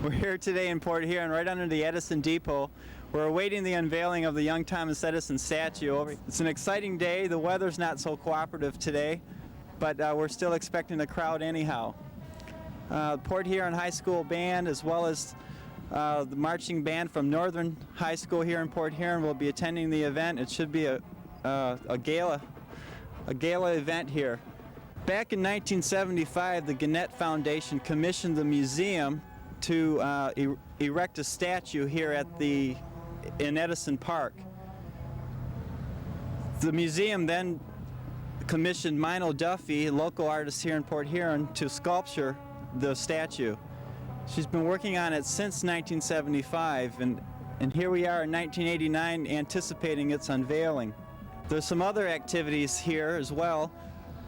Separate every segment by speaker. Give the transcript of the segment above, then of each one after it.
Speaker 1: We're here today in Port Huron, right under the Edison Depot. We're awaiting the unveiling of the young Thomas Edison statue. It's an exciting day. The weather's not so cooperative today, but we're still expecting a crowd anyhow. Port Huron High School Band, as well as the marching band from Northern High School here in Port Huron, will be attending the event. It should be a gala event here. Back in 1975, the Gannett Foundation commissioned the museum to erect a statue here in Edison Park. The museum then commissioned Mino Duffy, a local artist here in Port Huron, to sculpture the statue. She's been working on it since 1975, and here we are in 1989 anticipating its unveiling. There's some other activities here as well.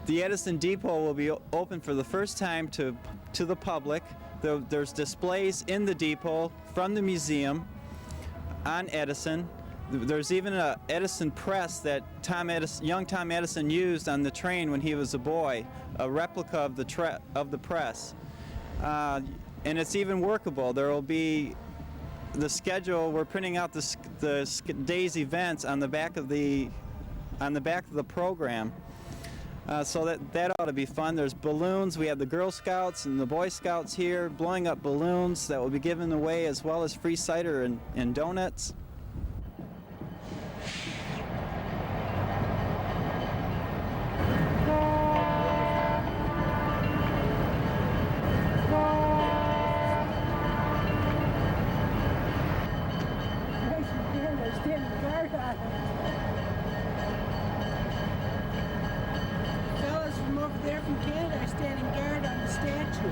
Speaker 1: The Edison Depot will be open for the first time to the public. There's displays in the depot from the museum on Edison. There's even an Edison press that young Tom Edison used on the train when he was a boy, a replica of the press. And it's even workable. There will be the schedule. We're printing out the day's events on the back of the program. So that ought to be fun. There's balloons. We have the Girl Scouts and the Boy Scouts here blowing up balloons that will be given away, as well as free cider and donuts.
Speaker 2: There from Canada are standing guard on the statue.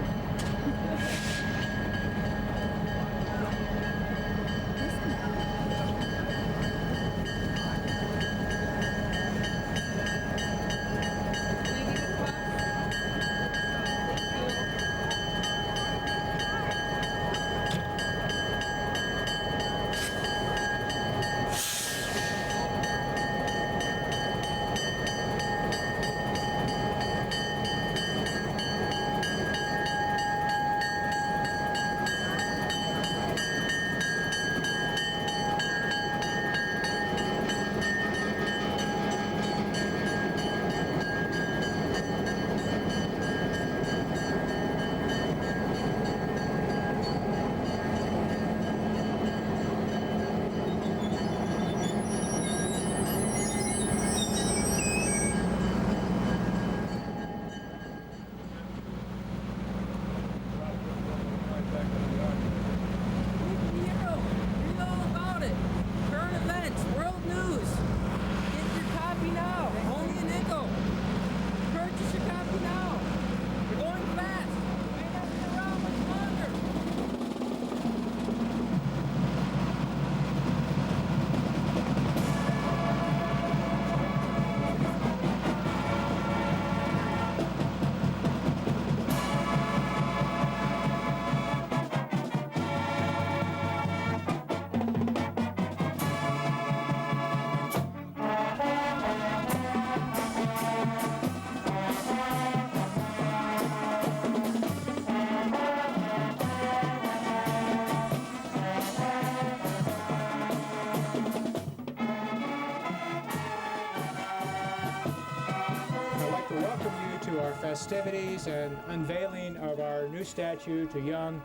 Speaker 3: Festivities and unveiling of our new statue to young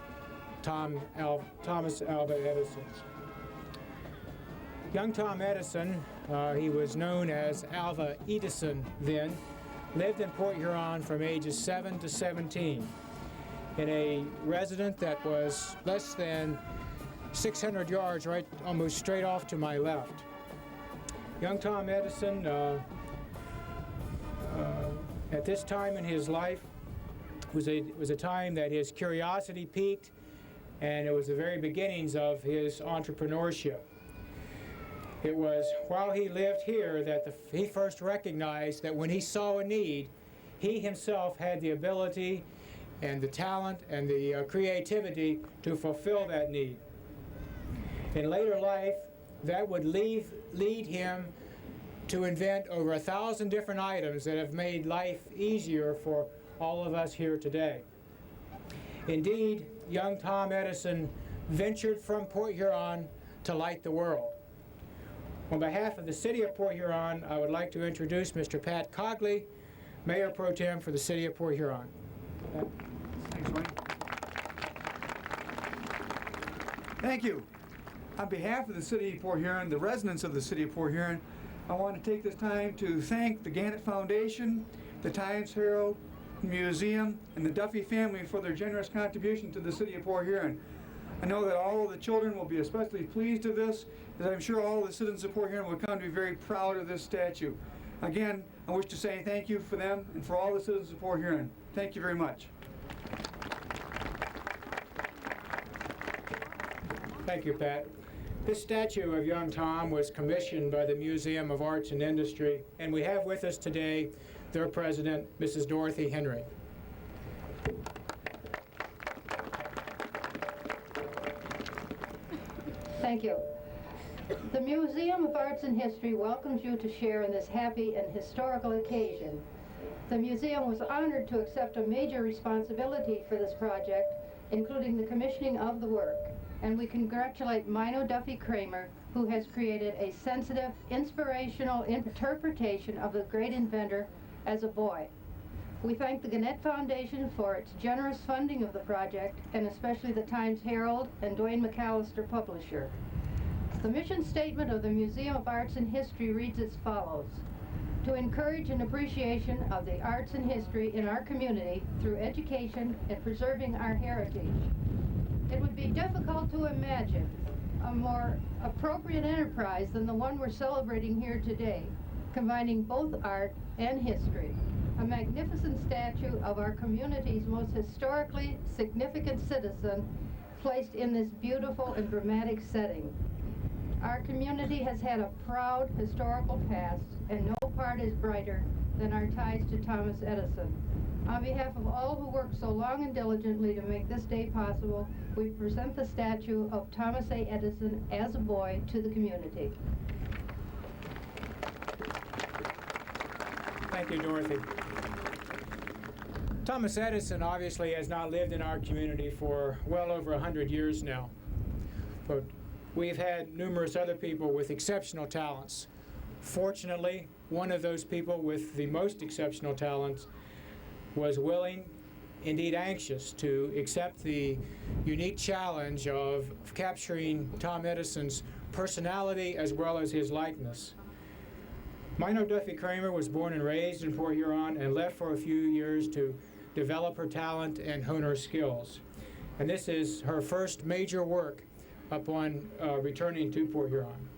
Speaker 3: Thomas Alva Edison. Young Tom Edison, he was known as Alva Edison then, lived in Port Huron from ages 7 to 17 in a residence that was less than 600 yards, right almost straight off to my left. Young Tom Edison, at this time in his life, was a time that his curiosity peaked, and it was the very beginnings of his entrepreneurship. It was while he lived here that he first recognized that when he saw a need, he himself had the ability and the talent and the creativity to fulfill that need. In later life, that would lead him to invent over 1,000 different items that have made life easier for all of us here today. Indeed, young Tom Edison ventured from Port Huron to light the world. On behalf of the City of Port Huron, I would like to introduce Mr. Pat Cogley, Mayor Pro Tem for the City of Port Huron.
Speaker 4: Thanks, Wayne. Thank you. On behalf of the City of Port Huron, the residents of the City of Port Huron, I want to take this time to thank the Gannett Foundation, the Times-Herald, Museum, and the Duffy family for their generous contribution to the City of Port Huron. I know that all of the children will be especially pleased with this, as I'm sure all of the citizens of Port Huron will come to be very proud of this statue. Again, I wish to say thank you for them and for all the citizens of Port Huron. Thank you very much.
Speaker 3: Thank you, Pat. This statue of young Tom was commissioned by the Museum of Arts and Industry, and we have with us today their president, Mrs. Dorothy Henry.
Speaker 5: Thank you. The Museum of Arts and History welcomes you to share in this happy and historical occasion. The museum was honored to accept a major responsibility for this project, including the commissioning of the work, and we congratulate Mino Duffy Kramer, who has created a sensitive, inspirational interpretation of the great inventor as a boy. We thank the Gannett Foundation for its generous funding of the project, and especially the Times-Herald and Dwayne McAllister Publisher. The mission statement of the Museum of Arts and History reads as follows: to encourage an appreciation of the arts and history in our community through education and preserving our heritage. It would be difficult to imagine a more appropriate enterprise than the one we're celebrating here today, combining both art and history. A magnificent statue of our community's most historically significant citizen placed in this beautiful and dramatic setting. Our community has had a proud historical past, and no part is brighter than our ties to Thomas Edison. On behalf of all who worked so long and diligently to make this day possible, we present the statue of Thomas A. Edison as a boy to the community.
Speaker 3: Thank you, Dorothy. Thomas Edison obviously has not lived in our community for well over 100 years now, but we've had numerous other people with exceptional talents. Fortunately, one of those people with the most exceptional talents was willing, indeed anxious, to accept the unique challenge of capturing Tom Edison's personality as well as his likeness. Mino Duffy Kramer was born and raised in Port Huron and left for a few years to develop her talent and hone her skills. And this is her first major work upon returning to Port Huron.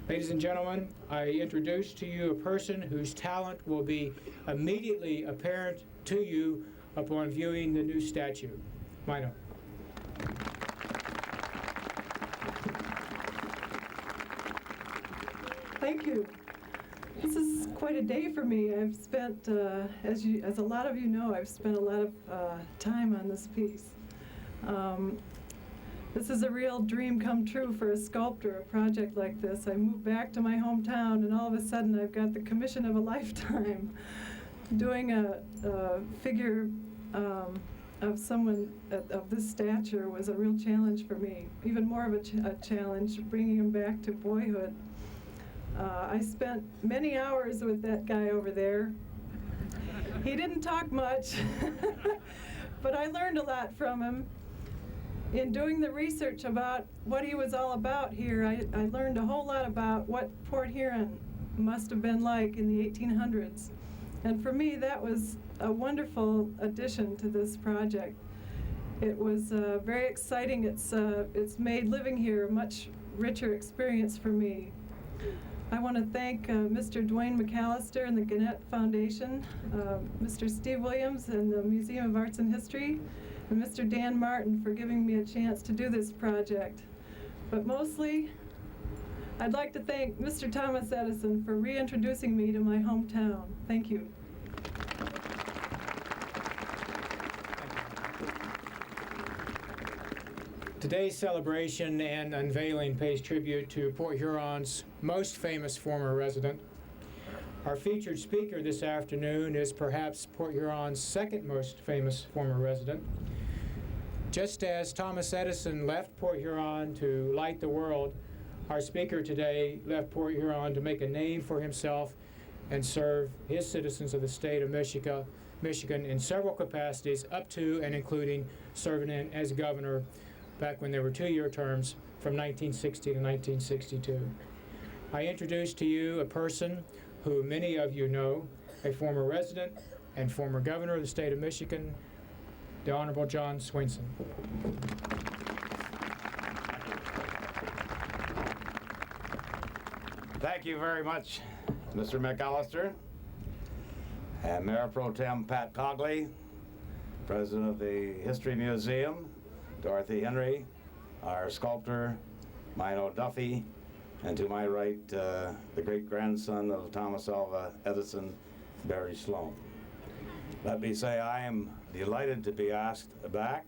Speaker 3: Ladies and gentlemen, I introduce to you a person whose talent will be immediately apparent to you upon viewing the new statue. Mino.
Speaker 6: Thank you. This is quite a day for me. I've spent, as a lot of you know, I've spent a lot of time on this piece. This is a real dream come true for a sculptor, a project like this. I moved back to my hometown, and all of a sudden I've got the commission of a lifetime. Doing a figure of someone of this stature was a real challenge for me. Even more of a challenge, bringing him back to boyhood. I spent many hours with that guy over there. He didn't talk much, but I learned a lot from him. In doing the research about what he was all about here, I learned a whole lot about what Port Huron must have been like in the 1800s. And for me, that was a wonderful addition to this project. It was very exciting. It's made living here a much richer experience for me. I want to thank Mr. Dwayne McAllister and the Gannett Foundation, Mr. Steve Williams and the Museum of Arts and History, and Mr. Dan Martin for giving me a chance to do this project. But mostly, I'd like to thank Mr. Thomas Edison for reintroducing me to my hometown. Thank you.
Speaker 3: Today's celebration and unveiling pays tribute to Port Huron's most famous former resident. Our featured speaker this afternoon is perhaps Port Huron's second most famous former resident. Just as Thomas Edison left Port Huron to light the world, our speaker today left Port Huron to make a name for himself and serve his citizens of the state of Michigan in several capacities, up to and including serving in as governor back when there were 2-year terms from 1960 to 1962. I introduce to you a person who many of you know, a former resident and former governor of the state of Michigan, the Honorable John Swinson.
Speaker 7: Thank you very much, Mr. McAllister, and Mayor Pro Tem Pat Cogley, President of the History Museum, Dorothy Henry, our sculptor, Mino Duffy, and to my right, the great-grandson of Thomas Alva Edison, Barry Sloan. Let me say I am delighted to be asked back.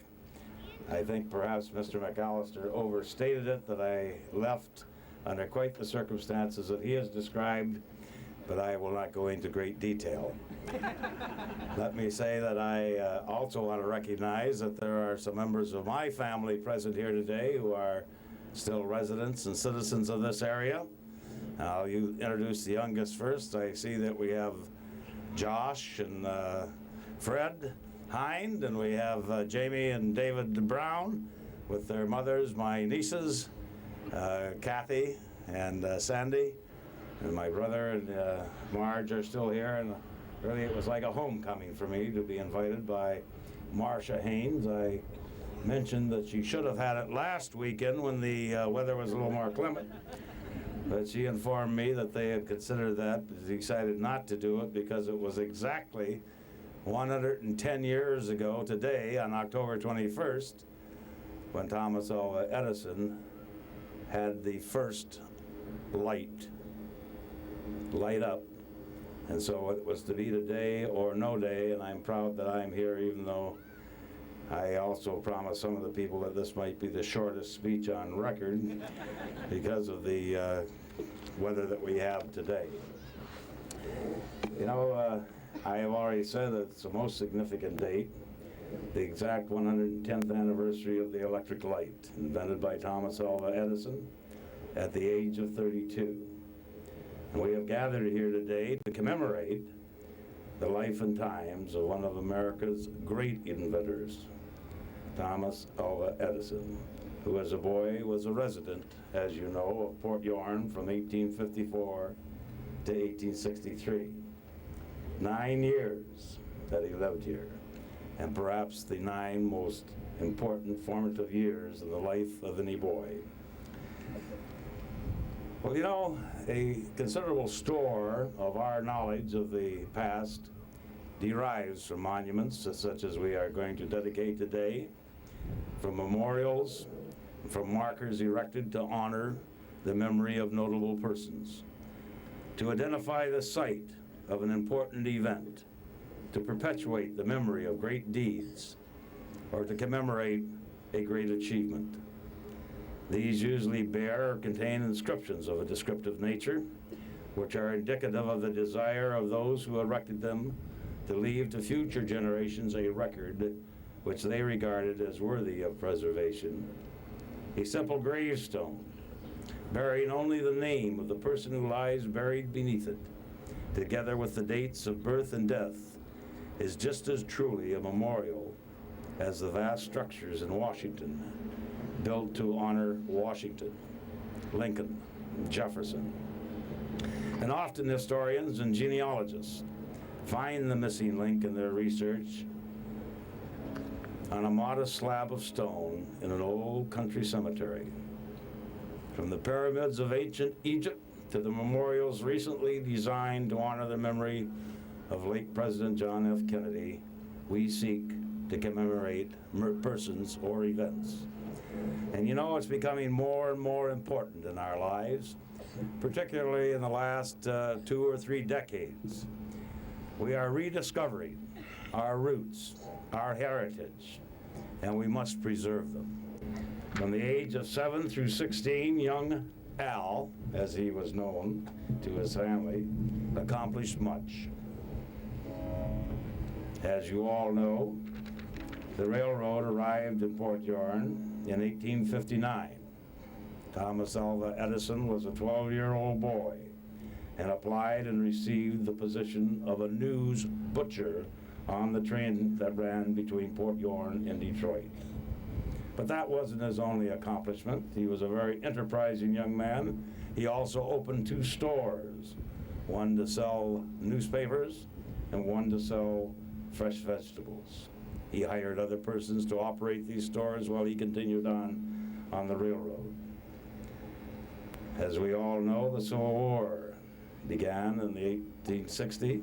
Speaker 7: I think perhaps Mr. McAllister overstated it, that I left under quite the circumstances that he has described, but I will not go into great detail. Let me say that I also want to recognize that there are some members of my family present here today who are still residents and citizens of this area. I'll introduce the youngest first. I see that we have Josh and Fred Hind, and we have Jamie and David Brown with their mothers, my nieces, Kathy and Sandy, and my brother and Marge are still here, and really it was like a homecoming for me to be invited by Marcia Haynes. I mentioned that she should have had it last weekend when the weather was a little more clement, but she informed me that they had considered that, but decided not to do it because it was exactly 110 years ago today, on October 21st, when Thomas Alva Edison had the first light up. And so it was to be today or no day, and I'm proud that I'm here, even though I also promised some of the people that this might be the shortest speech on record because of the weather that we have today. You know, I have already said that it's the most significant date, the exact 110th anniversary of the electric light, invented by Thomas Alva Edison at the age of 32. And we have gathered here today to commemorate the life and times of one of America's great inventors, Thomas Alva Edison, who as a boy was a resident, as you know, of Port Huron from 1854 to 1863. 9 years that he lived here, and perhaps the 9 most important formative years in the life of any boy. Well, you know, a considerable store of our knowledge of the past derives from monuments such as we are going to dedicate today, from memorials, from markers erected to honor the memory of notable persons, to identify the site of an important event, to perpetuate the memory of great deeds, or to commemorate a great achievement. These usually bear or contain inscriptions of a descriptive nature, which are indicative of the desire of those who erected them to leave to future generations a record which they regarded as worthy of preservation. A simple gravestone, bearing only the name of the person who lies buried beneath it, together with the dates of birth and death, is just as truly a memorial as the vast structures in Washington built to honor Washington, Lincoln, Jefferson. And often historians and genealogists find the missing link in their research on a modest slab of stone in an old country cemetery. From the pyramids of ancient Egypt to the memorials recently designed to honor the memory of late President John F. Kennedy, we seek to commemorate persons or events. And you know, it's becoming more and more important in our lives, particularly in the last 2 or 3 decades. We are rediscovering our roots, our heritage, and we must preserve them. From the age of 7 through 16, young Al, as he was known to his family, accomplished much. As you all know, the railroad arrived in Port Huron in 1859. Thomas Alva Edison was a 12-year-old boy and applied and received the position of a news butcher on the train that ran between Port Huron and Detroit. But that wasn't his only accomplishment. He was a very enterprising young man. He also opened 2 stores, one to sell newspapers and one to sell fresh vegetables. He hired other persons to operate these stores while he continued on the railroad. As we all know, the Civil War began in the 1860,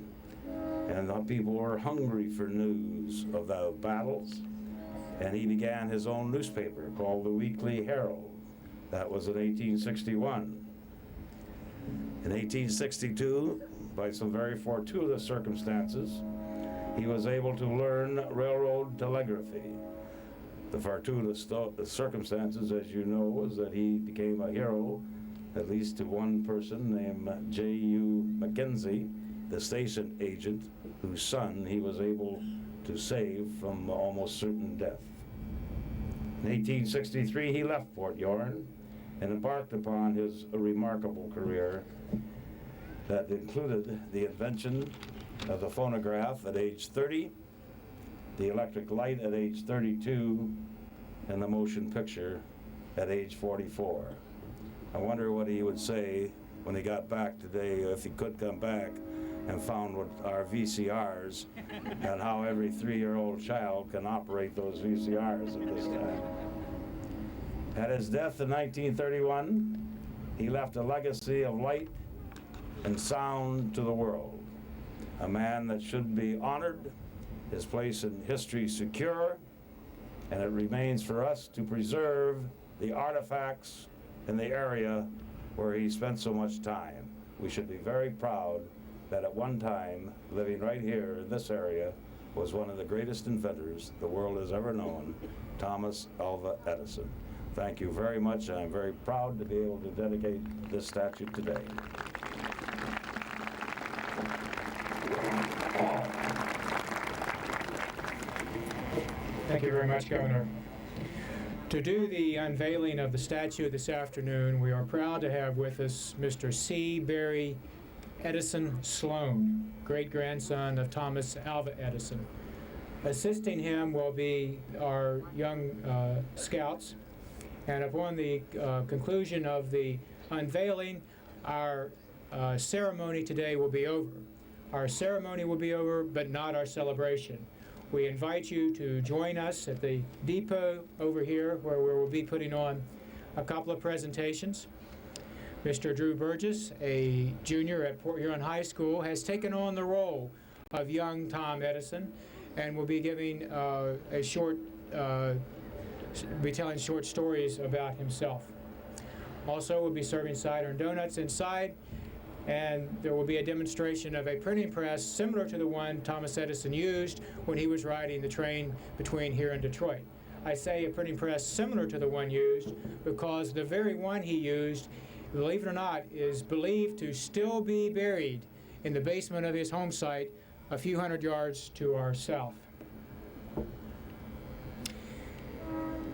Speaker 7: and the people were hungry for news of the battles, and he began his own newspaper called the Weekly Herald. That was in 1861. In 1862, by some very fortuitous circumstances, he was able to learn railroad telegraphy. The fortuitous circumstances, as you know, was that he became a hero, at least to one person named J.U. Mackenzie, the station agent, whose son he was able to save from almost certain death. In 1863, he left Port Huron and embarked upon his remarkable career that included the invention of the phonograph at age 30, the electric light at age 32, and the motion picture at age 44. I wonder what he would say when he got back today, if he could come back and found what our VCRs and how every 3-year-old child can operate those VCRs at this time. At his death in 1931, he left a legacy of light and sound to the world. A man that should be honored, his place in history secure, and it remains for us to preserve the artifacts in the area where he spent so much time. We should be very proud that at one time, living right here in this area, was one of the greatest inventors the world has ever known, Thomas Alva Edison. Thank you very much. I'm very proud to be able to dedicate this statue today.
Speaker 3: Thank you very much, Governor. To do the unveiling of the statue this afternoon, we are proud to have with us Mr. C. Barry Edison Sloan, great-grandson of Thomas Alva Edison. Assisting him will be our young scouts, and upon the conclusion of the unveiling, our ceremony today will be over. Our ceremony will be over, but not our celebration. We invite you to join us at the depot over here, where we will be putting on a couple of presentations. Mr. Drew Burgess, a junior at Port Huron High School, has taken on the role of young Tom Edison and will be giving be telling short stories about himself. Also, we'll be serving cider and donuts inside, and there will be a demonstration of a printing press similar to the one Thomas Edison used when he was riding the train between here and Detroit. I say a printing press similar to the one used because the very one he used, believe it or not, is believed to still be buried in the basement of his home site a few hundred yards to our south.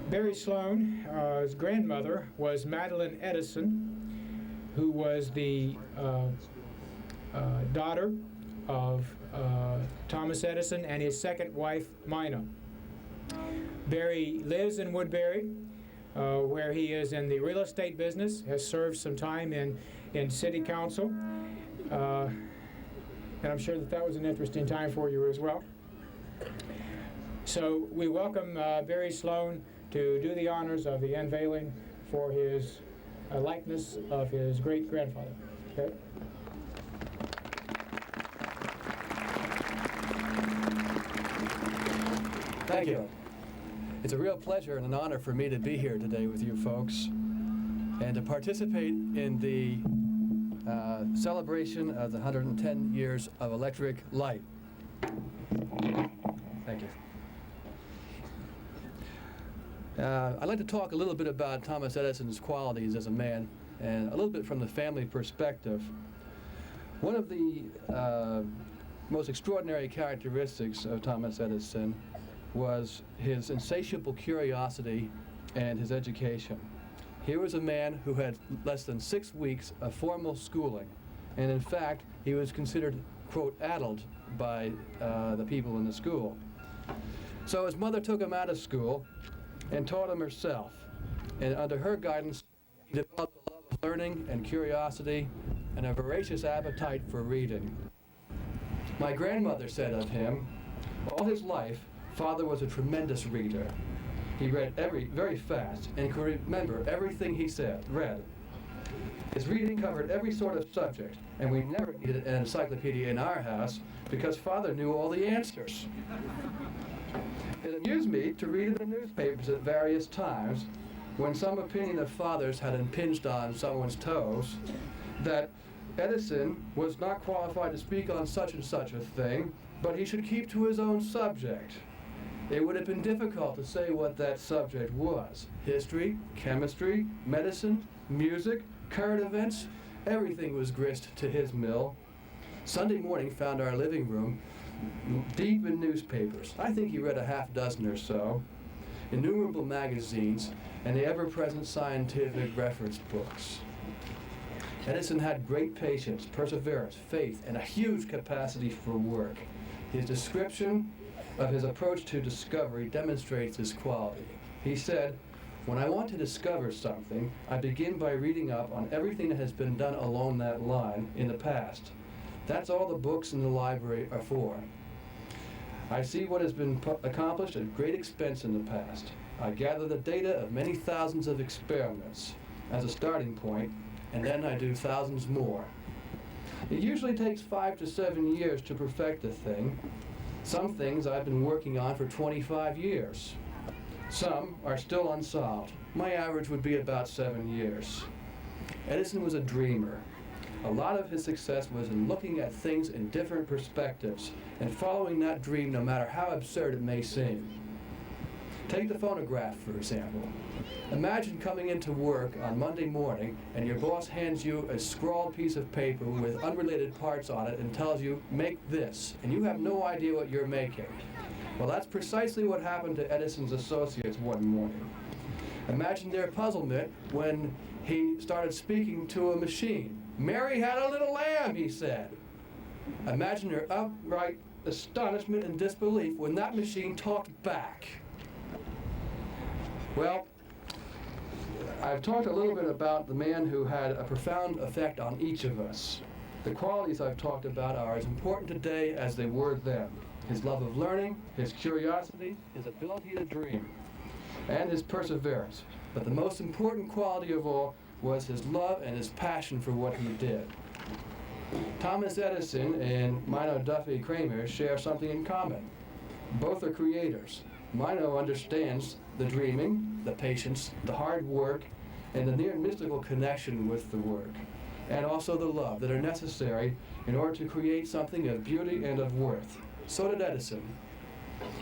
Speaker 3: Barry Sloan's grandmother was Madeline Edison, who was the daughter of Thomas Edison and his second wife, Mina. Barry lives in Woodbury, where he is in the real estate business, has served some time in city council, and I'm sure that was an interesting time for you as well. So we welcome Barry Sloan to do the honors of the unveiling for his likeness of his great-grandfather. Okay?
Speaker 8: Thank you. It's a real pleasure and an honor for me to be here today with you folks and to participate in the celebration of the 110 years of electric light. Thank you. I'd like to talk a little bit about Thomas Edison's qualities as a man and a little bit from the family perspective. One of the most extraordinary characteristics of Thomas Edison was his insatiable curiosity and his education. Here was a man who had less than 6 weeks of formal schooling, and in fact, he was considered, quote, addled by the people in the school. So his mother took him out of school and taught him herself, and under her guidance, he developed a love of learning and curiosity and a voracious appetite for reading. My grandmother said of him, all his life, Father was a tremendous reader. He read very fast and could remember everything he read. His reading covered every sort of subject, and we never needed an encyclopedia in our house because Father knew all the answers. It amused me to read in the newspapers at various times when some opinion of Father's had impinged on someone's toes that Edison was not qualified to speak on such and such a thing, but he should keep to his own subject. It would have been difficult to say what that subject was. History, chemistry, medicine, music, current events, everything was grist to his mill. Sunday morning found our living room deep in newspapers. I think he read a half dozen or so, innumerable magazines, and the ever-present scientific reference books. Edison had great patience, perseverance, faith, and a huge capacity for work. His description of his approach to discovery demonstrates this quality. He said, when I want to discover something, I begin by reading up on everything that has been done along that line in the past. That's all the books in the library are for. I see what has been accomplished at great expense in the past. I gather the data of many thousands of experiments as a starting point, and then I do thousands more. It usually takes 5 to 7 years to perfect a thing. Some things I've been working on for 25 years. Some are still unsolved. My average would be about 7 years. Edison was a dreamer. A lot of his success was in looking at things in different perspectives and following that dream no matter how absurd it may seem. Take the phonograph, for example. Imagine coming into work on Monday morning and your boss hands you a scrawled piece of paper with unrelated parts on it and tells you, make this, and you have no idea what you're making. Well, that's precisely what happened to Edison's associates one morning. Imagine their puzzlement when he started speaking to a machine. Mary had a little lamb, he said. Imagine their upright astonishment and disbelief when that machine talked back. Well, I've talked a little bit about the man who had a profound effect on each of us. The qualities I've talked about are as important today as they were then. His love of learning, his curiosity, his ability to dream, and his perseverance. But the most important quality of all was his love and his passion for what he did. Thomas Edison and Mino Duffy Kramer share something in common. Both are creators. Mino understands the dreaming, the patience, the hard work, and the near mystical connection with the work, and also the love that are necessary in order to create something of beauty and of worth. So did Edison.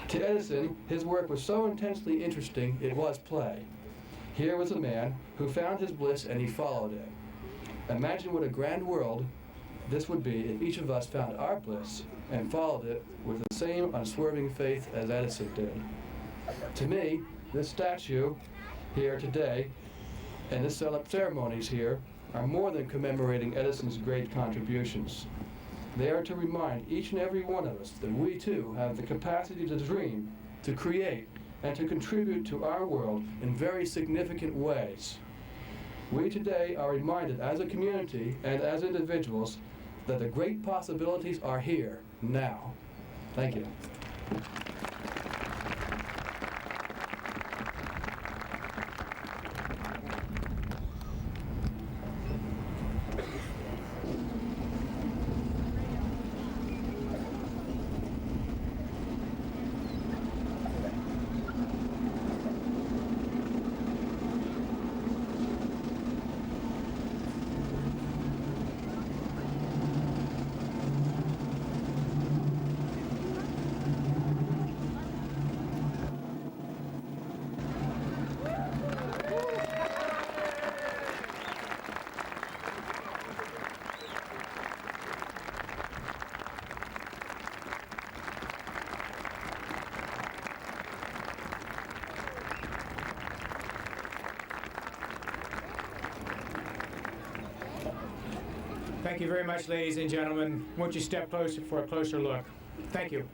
Speaker 8: To Edison, his work was so intensely interesting, it was play. Here was a man who found his bliss and he followed it. Imagine what a grand world this would be if each of us found our bliss and followed it with the same unswerving faith as Edison did. To me, this statue here today and this ceremonies here are more than commemorating Edison's great contributions. They are to remind each and every one of us that we too have the capacity to dream, to create, and to contribute to our world in very significant ways. We today are reminded as a community and as individuals that the great possibilities are here now. Thank you.
Speaker 3: Thank you very much, ladies and gentlemen. Won't you step closer for a closer look? Thank you.